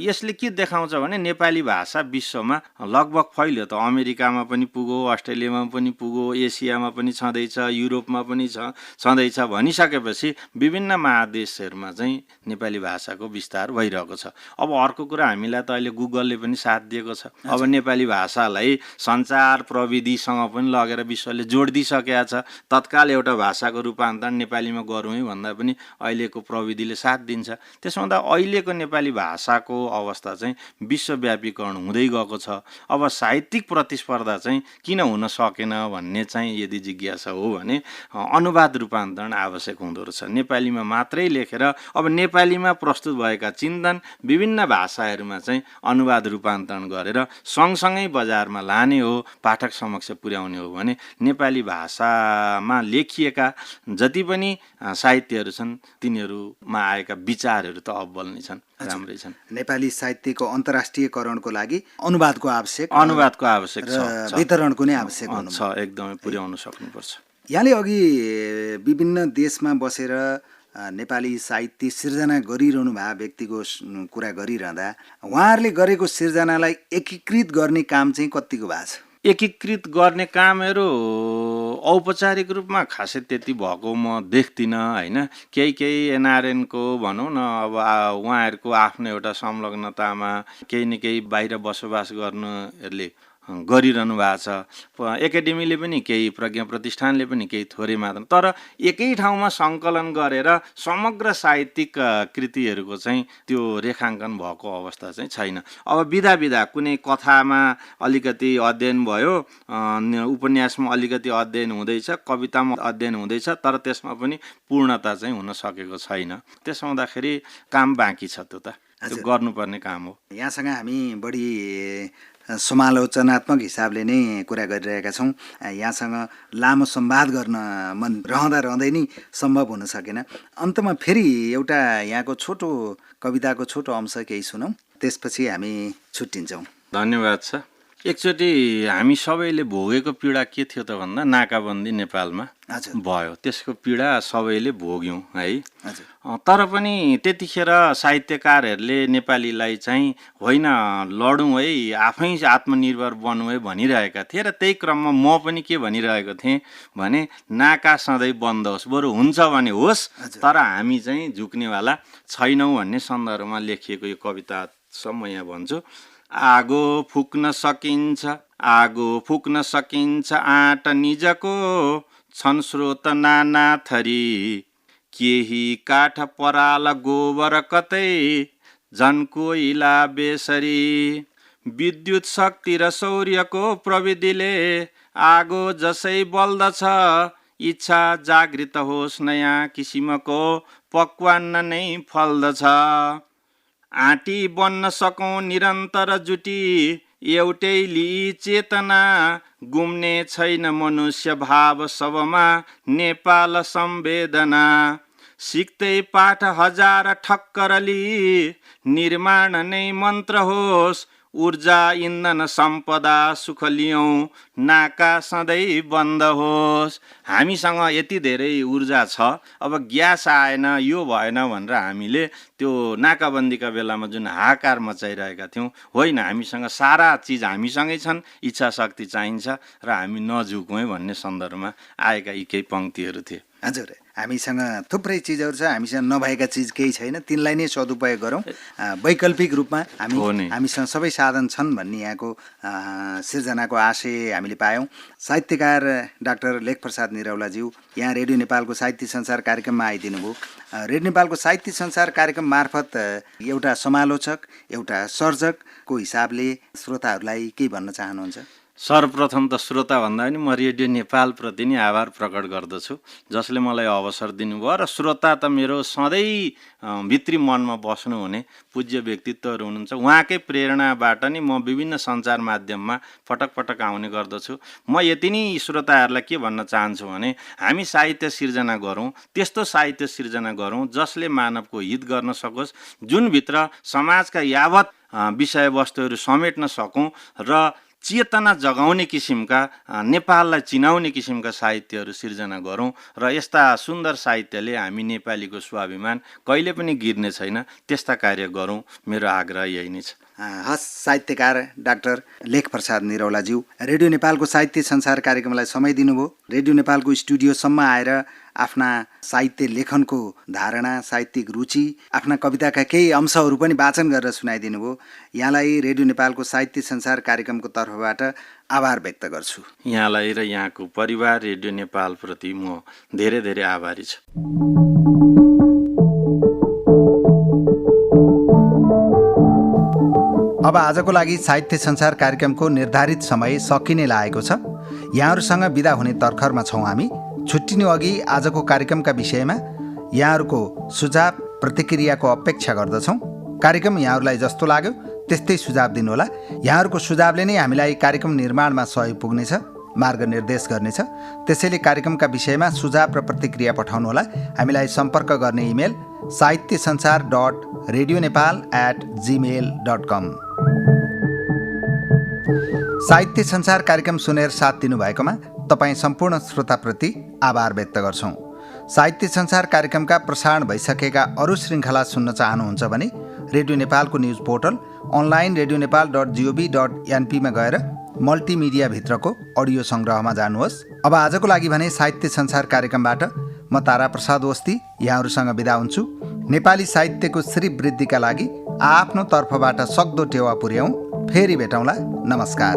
यसले के देखाउँछ भने नेपाली भाषा विश्वमा लगभग फैल्यो त। अमेरिकामा पनि पुग्यो, अस्ट्रेलियामा पनि पुग्यो, एसियामा पनि छँदैछ, युरोपमा पनि छँदैछ भनिसकेपछि विभिन्न महादेशहरूमा चाहिँ नेपाली भाषाको विस्तार भइरहेको छ। अब अर्को कुरा हामीलाई त अहिले गुगलले पनि साथ दिएको छ। अब नेपाली भाषालाई सञ्चार प्रविधिसँग पनि लगेर विश्वले जोड दिइसकेको छ। तत्काल एउटा भाषाको रूपान्तरण नेपालीमा गरौँ है भन्दा पनि अहिलेको प्रविधिले साथ दिन्छ। त्यसो हुँदा अहिलेको नेपाली भाषाको अवस्था चाहिँ विश्वव्यापीकरण हुँदै गएको छ। अब साहित्यिक प्रतिस्पर्धा चाहिँ किन हुन सकेन भन्ने चाहिँ यदि जिज्ञासा हो भने अनुवाद रूपान्तरण आवश्यक हुँदो रहेछ। नेपालीमा मात्रै लेखेर अब नेपालीमा प्रस्तुत भएका चिन्तन विभिन्न भाषाहरूमा चाहिँ अनुवाद रूपान्तरण गरेर सँगसँगै बजारमा लाने हो, पाठक समक्ष पुर्याउने हो भने नेपाली भाषामा लेखिएका जति पनि साहित्यहरू छन् तिनीहरूमा आएका विचारहरू त अब्बल नै छन्, राम्रै छन्। नेपाली साहित्यको अन्तर्राष्ट्रियकरणको लागि अनुवादको आवश्यक छ, वितरणको नै आवश्यक छ, एकदमै पुर्याउन सक्नुपर्छ। यहाँले अघि विभिन्न देशमा बसेर नेपाली साहित्य सिर्जना गरिरहनु भएको व्यक्तिको कुरा गरिरहँदा उहाँहरूले गरेको सिर्जनालाई एकीकृत गर्ने काम चाहिँ कतिको भएको छ? एकीकृत गर्ने कामहरू औपचारिक रूपमा खासै त्यति भएको म देख्दिनँ होइन। केही एनआरएनको भनौँ न, अब उहाँहरूको आफ्नो एउटा संलग्नतामा केही न केही बाहिर बसोबास गर्नेहरूले गरिरहनु भएको छ। एकाडेमीले पनि केही, प्रज्ञा प्रतिष्ठानले पनि केही थोरै मात्रा, तर एकै ठाउँमा सङ्कलन गरेर समग्र साहित्यिक कृतिहरूको चाहिँ त्यो रेखाङ्कन भएको अवस्था चाहिँ छैन। अब विधा कुनै कथामा अलिकति अध्ययन भयो, उपन्यासमा अलिकति अध्ययन हुँदैछ, कवितामा अध्ययन हुँदैछ, तर त्यसमा पनि पूर्णता चाहिँ हुन सकेको छैन। त्यसो हुँदाखेरि काम बाँकी छ। त्यो त त्यो गर्नुपर्ने काम हो। यहाँसँग हामी बढी समालोचनात्मक हिसाबले नै कुरा गरिरहेका छौँ। यहाँसँग लामो संवाद गर्न मन रहँदै नै सम्भव हुन सकेन। अन्तमा फेरि एउटा यहाँको छोटो कविताको छोटो अंश केही सुनौँ, त्यसपछि हामी छुट्टिन्छौँ। धन्यवाद छ। एकचोटि हामी सबैले भोगेको पीडा के थियो त भन्दा नाकाबन्दी नेपालमा भयो, त्यसको पीडा सबैले भोग्यौँ है। तर पनि त्यतिखेर साहित्यकारहरूले नेपालीलाई चाहिँ होइन लडौँ है, आफै आत्मनिर्भर बन्नु है भनिरहेका थिए र त्यही क्रममा म पनि के भनिरहेको थिएँ भने नाका सधैँ बन्द होस्, बरु हुन्छ भने होस्, तर हामी चाहिँ झुक्नेवाला छैनौँ भन्ने सन्दर्भमा लेखिएको यो कविता छ। म यहाँ भन्छु, आगो फुक्न सकिन्छ, आगो फुक्न सकिन्छ आँट निजको, छन् स्रोत नाना थरी, केही काठ पराल गोबर कतै, झन् कोइला बेसरी, विद्युत शक्ति र सौर्यको प्रविधिले आगो जसै बल्दछ, इच्छा जागृत होस् नयाँ किसिमको पक्वान्न नै फल्दछ। आँटी बन्न सकौँ निरन्तर जुटी, एउटै लिई चेतना, गुम्ने छैन मनुष्य भाव सबमा नेपाल संवेदना, सिक्दै पाठ हजार ठक्करली, निर्माण नै मन्त्र होस्, ऊर्जा इन्धन सम्पदा सुख लियौँ, नाका सधैँ बन्द होस्। हामीसँग यति धेरै ऊर्जा छ, अब ग्यास आएन यो भएन भनेर हामीले त्यो नाकाबन्दीका बेलामा जुन हाहाकार मचाइरहेका थियौँ, होइन, हामीसँग सारा चिज हामीसँगै छन्, इच्छा शक्ति चाहिन्छ र हामी नझुकौँ भन्ने सन्दर्भमा आएका यी केही पङ्क्तिहरू थिए। हजुर, हामीसँग थुप्रै चिजहरू छ, हामीसँग नभएका चिज केही छैन, तिनलाई नै सदुपयोग गरौँ। वैकल्पिक रूपमा हामीसँग सबै साधन छन् भन्ने यहाँको सिर्जनाको आशय हामीले पायौँ। साहित्यकार डाक्टर लेखप्रसाद निरौलाज्यू यहाँ रेडियो नेपालको साहित्य संसार कार्यक्रममा आइदिनु भयो। रेडियो नेपालको साहित्य संसार कार्यक्रम मार्फत एउटा समालोचक, एउटा सर्जकको हिसाबले श्रोताहरूलाई के भन्न चाहनुहुन्छ? सर्वप्रथम त श्रोता भन्दा पनि म रेडियो नेपालप्रति नै आभार प्रकट गर्दछु, जसले मलाई अवसर दिनुभयो र श्रोता त मेरो सधैँ भित्री मनमा बस्नुहुने पूज्य व्यक्तित्वहरू हुनुहुन्छ। उहाँकै प्रेरणाबाट नै म विभिन्न सञ्चार माध्यममा पटक पटक आउने गर्दछु। म यति नै श्रोताहरूलाई के भन्न चाहन्छु भने हामी साहित्य सिर्जना गरौँ, त्यस्तो साहित्य सिर्जना गरौँ जसले मानवको हित गर्न सकोस्, जुनभित्र समाजका यावत विषयवस्तुहरू समेट्न सकौँ र चेतना जगाउने किसिमका, नेपाललाई चिनाउने किसिमका साहित्यहरू सिर्जना गरौँ र यस्ता सुन्दर साहित्यले हामी नेपालीको स्वाभिमान कहिले पनि गिर्ने छैन, त्यस्ता कार्य गरौँ। मेरो आग्रह यही नै छ। हस्, साहित्यकार डाक्टर लेखप्रसाद निरौलाज्यू रेडियो नेपालको साहित्य संसार कार्यक्रमलाई समय दिनुभयो। रेडियो नेपालको स्टुडियोसम्म आएर आफ्ना साहित्य लेखनको धारणा, साहित्यिक रुचि, आफ्ना कविताका केही अंशहरू पनि वाचन गरेर सुनाइदिनु भयो। यहाँलाई रेडियो नेपालको साहित्य संसार कार्यक्रमको तर्फबाट आभार व्यक्त गर्छु। यहाँलाई र यहाँको परिवार रेडियो नेपालप्रति म धेरै धेरै आभारी छु। अब आजको लागि साहित्य संसार कार्यक्रमको निर्धारित समय सकिने लागेको छ। यहाँहरूसँग बिदा हुने तर्खरमा छौँ हामी। छुट्टिनु अघि आजको कार्यक्रमका विषयमा यहाँहरूको सुझाव प्रतिक्रियाको अपेक्षा गर्दछौँ। कार्यक्रम यहाँहरूलाई जस्तो लाग्यो त्यस्तै सुझाव दिनुहोला। यहाँहरूको सुझावले नै हामीलाई कार्यक्रम निर्माणमा सहयोग पुग्नेछ, मार्गनिर्देश गर्नेछ। त्यसैले कार्यक्रमका विषयमा सुझाव र प्रतिक्रिया पठाउनुहोला। हामीलाई सम्पर्क गर्ने इमेल sahitysansar.radionepal@gmail.com। साहित्य संसार कार्यक्रम सुनेर साथ दिनुभएकोमा तपाईँ सम्पूर्ण श्रोताप्रति आभार व्यक्त गर्छौँ। साहित्य संसार कार्यक्रमका प्रसारण भइसकेका अरू श्रृङ्खला सुन्न चाहनुहुन्छ भने रेडियो नेपालको न्युज पोर्टल अनलाइन radionepal.gov.np मा गएर मल्टिमिडियाभित्रको अडियो सङ्ग्रहमा जानुहोस्। अब आजको लागि भने साहित्य संसार कार्यक्रमबाट म तारा प्रसाद ओस्ती यहाँहरूसँग बिदा हुन्छु। नेपाली साहित्यको श्रीवृद्धिका लागि आफ्नो तर्फबाट सक्दो टेवा पुर्याउँ। फेरि भेटौँला। नमस्कार।